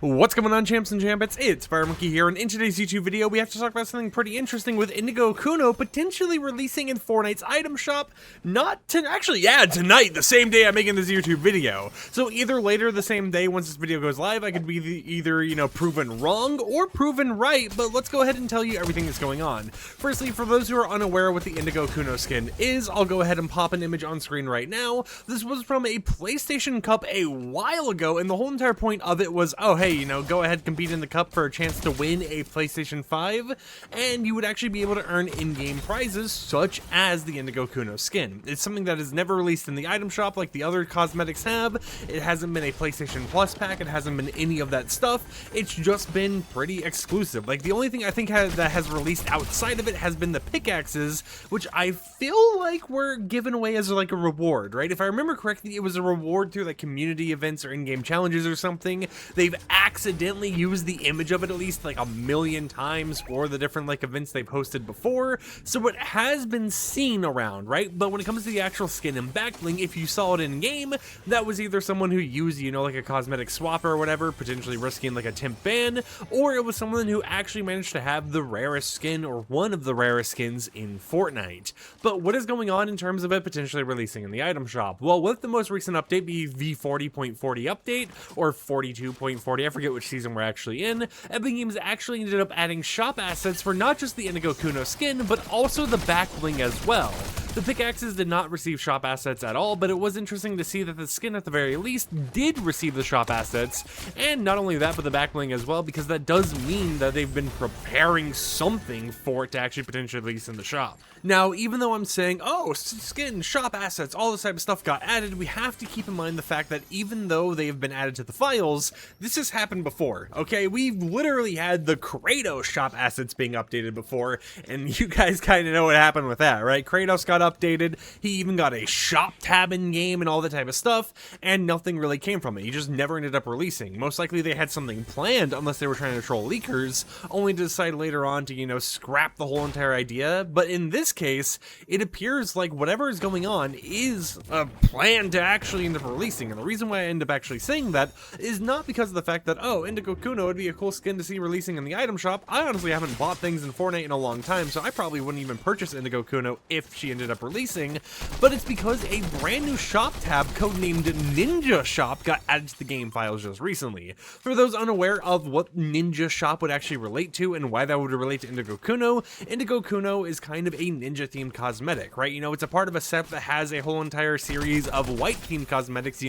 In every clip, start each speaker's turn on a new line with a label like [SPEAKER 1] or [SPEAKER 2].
[SPEAKER 1] What's going on, champs and champets? It's FireMonkey here, and in today's YouTube video, we have to talk about something pretty interesting with Indigo Kuno potentially releasing in Fortnite's item shop. Tonight, the same day I'm making this YouTube video. So either later the same day, once this video goes live, I could be either, proven wrong or proven right, but let's go ahead and tell you everything that's going on. Firstly, for those who are unaware what the Indigo Kuno skin is, I'll go ahead and pop an image on screen right now. This was from a PlayStation Cup a while ago, and the whole entire point of it was, oh hey, go ahead, compete in the cup for a chance to win a PlayStation 5, and you would actually be able to earn in-game prizes such as the Indigo Kuno skin. It's something that is never released in the item shop like the other cosmetics have. It hasn't been a PlayStation Plus pack, it hasn't been any of that stuff. It's just been pretty exclusive. Like, the only thing I think that has released outside of it has been the pickaxes, which I feel like were given away as like a reward, right? If I remember correctly, it was a reward through like community events or in-game challenges or something. They've accidentally used the image of it at least like a million times for the different like events they've hosted before, so it has been seen around, right? But when it comes to the actual skin and backbling, if you saw it in game, that was either someone who used, like a cosmetic swap or whatever, potentially risking like a temp ban, or it was someone who actually managed to have the rarest skin or one of the rarest skins in Fortnite. But what is going on in terms of it potentially releasing in the item shop? Well, with the most recent update, the V40.40 update, or 42.40, I forget which season we're actually in, Epic Games actually ended up adding shop assets for not just the Indigo Kuno skin, but also the back bling as well. The pickaxes did not receive shop assets at all, but it was interesting to see that the skin at the very least did receive the shop assets, and not only that, but the back bling as well, because that does mean that they've been preparing something for it to actually potentially release in the shop. Now, even though I'm saying, oh, skin, shop assets, all this type of stuff got added, we have to keep in mind the fact that even though they've been added to the files, this has happened before, okay? We've literally had the Kratos shop assets being updated before, and you guys kind of know what happened with that, right? Kratos got updated, he even got a shop tab in game and all that type of stuff, and nothing really came from it. He just never ended up releasing. Most likely they had something planned, unless they were trying to troll leakers, only to decide later on to, scrap the whole entire idea. But in this case, it appears like whatever is going on is a plan to actually end up releasing. And the reason why I end up actually saying that is not because of the fact that, oh, Indigo Kuno would be a cool skin to see releasing in the item shop. I honestly haven't bought things in Fortnite in a long time, so I probably wouldn't even purchase Indigo Kuno if she ended up releasing, but it's because a brand new shop tab codenamed Ninja Shop got added to the game files just recently. For those unaware of what Ninja Shop would actually relate to and why that would relate to Indigo Kuno is kind of a ninja themed cosmetic, right? It's a part of a set that has a whole entire series of white themed cosmetics.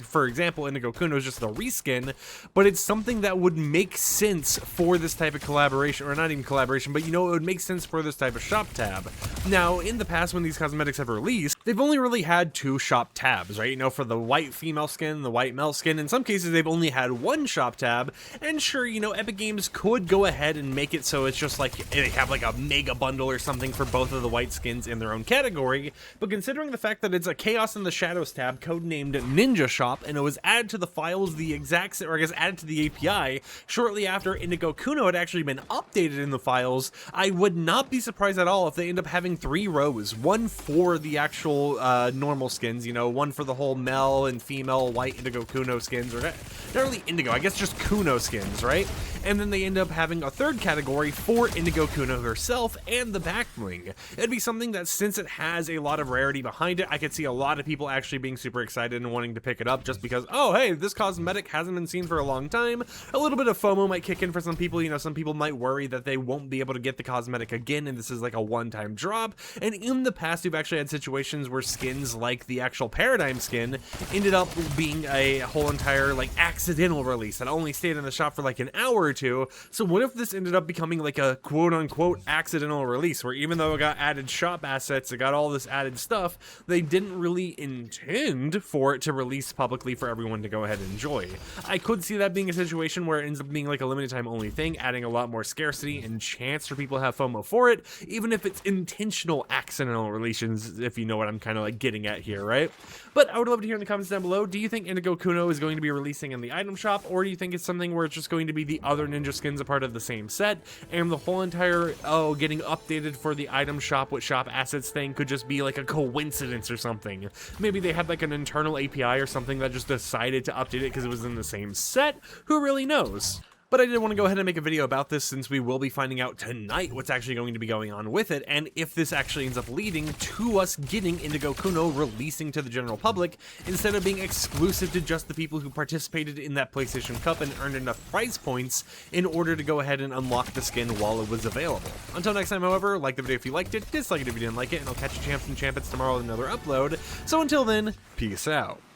[SPEAKER 1] For example, Indigo Kuno is just the reskin, but it's something that would make sense for this type of collaboration, or not even collaboration, but it would make sense for this type of shop tab. Now, in the past, when these cosmetics have released, they've only really had two shop tabs, right? For the white female skin, the white male skin. In some cases, they've only had one shop tab, and sure, Epic Games could go ahead and make it so it's just like they have like a mega bundle or something for both of the white skins in their own category, but considering the fact that it's a Chaos in the Shadows tab codenamed Ninja Shop, and it was added to the files the exact, or I guess added to the API shortly after Indigo Kuno had actually been updated in the files, I would not be surprised at all if they end up having 3 rows, one for the actual normal skins, one for the whole male and female white Indigo Kuno skins, or not really Indigo, I guess just Kuno skins, right? And then they end up having a third category for Indigo Kuno herself and the back bling. It'd be something that, since it has a lot of rarity behind it, I could see a lot of people actually being super excited and wanting to pick it up just because, oh hey, this cosmetic hasn't been seen for a long time. A little bit of FOMO might kick in for some people. Some people might worry that they won't be able to get the cosmetic again and this is like a one-time drop. And in the past, we've actually had situations where skins like the actual Paradigm skin ended up being a whole entire like accidental release that only stayed in the shop for like an hour or two. So what if this ended up becoming like a quote-unquote accidental release, where even though it got added shop assets, it got all this added stuff, they didn't really intend for it to release publicly for everyone to go ahead and enjoy. I could see that being a situation where it ends up being like a limited time only thing, adding a lot more scarcity and chance for people to have FOMO for it, even if it's intentional accidental talent relations, if you know what I'm kind of like getting at here, right? But I would love to hear in the comments down below, do you think Indigo Kuno is going to be releasing in the item shop, or do you think it's something where it's just going to be the other ninja skins a part of the same set, and the whole entire, getting updated for the item shop with shop assets thing could just be like a coincidence or something? Maybe they had like an internal API or something that just decided to update it because it was in the same set? Who really knows? But I did want to go ahead and make a video about this, since we will be finding out tonight what's actually going to be going on with it, and if this actually ends up leading to us getting Indigo Kuno releasing to the general public, instead of being exclusive to just the people who participated in that PlayStation Cup and earned enough prize points in order to go ahead and unlock the skin while it was available. Until next time, however, like the video if you liked it, dislike it if you didn't like it, and I'll catch you champs and champets tomorrow with another upload. So until then, peace out.